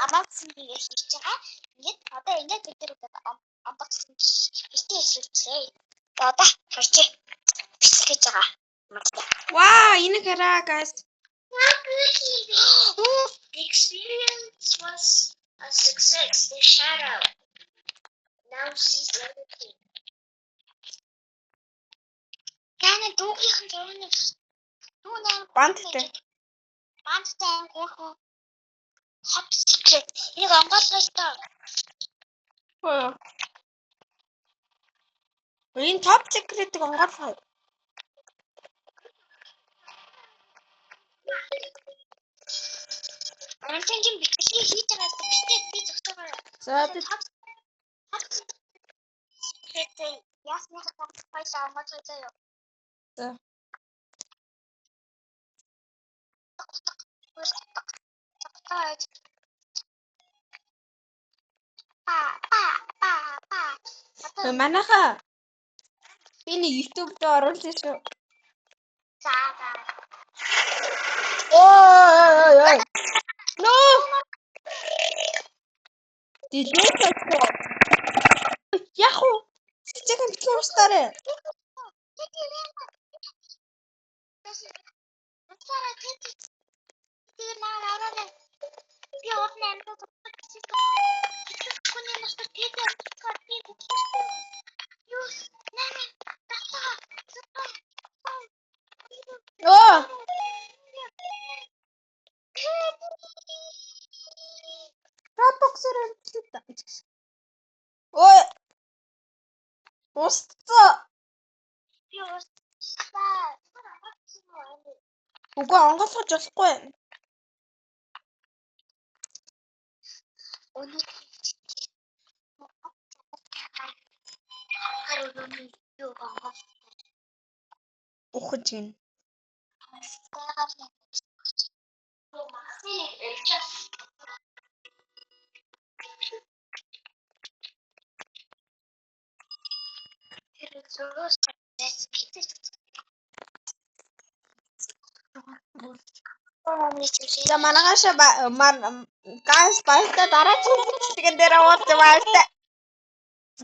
амаасан гэж хийж байгаа. Ингээд одоо ингээд бид нар амбацсан битээ хийчихээ. Одоо харчих бисэх гэж байгаа. Wow, энэ хараа guys. The experience was a success. The shadow now sees everything. Яна дүүгийнхэн зурганы Банттай. Банттай гурхуу хот secret. Энийг онгоолгоё тоо. Энэ top secret-ийг онгоолгоё. Антенжин бичлэгийг хийж байгаас битээ би зөвхөн За тэгээд ясны хавцаа онгоолгоё. За. Манаха. Би нэг YouTube дээр оруулсан шүү. За. Ой. No. Дилет. Яху. Чичиг амтлаа устаарэ. Ой. Устцаа. Үгүй онгоцгож болохгүй. Ухаж гин. За манайхаа газ баяртай дараа чинь бичлэгэн дээр уулзъя баяртай.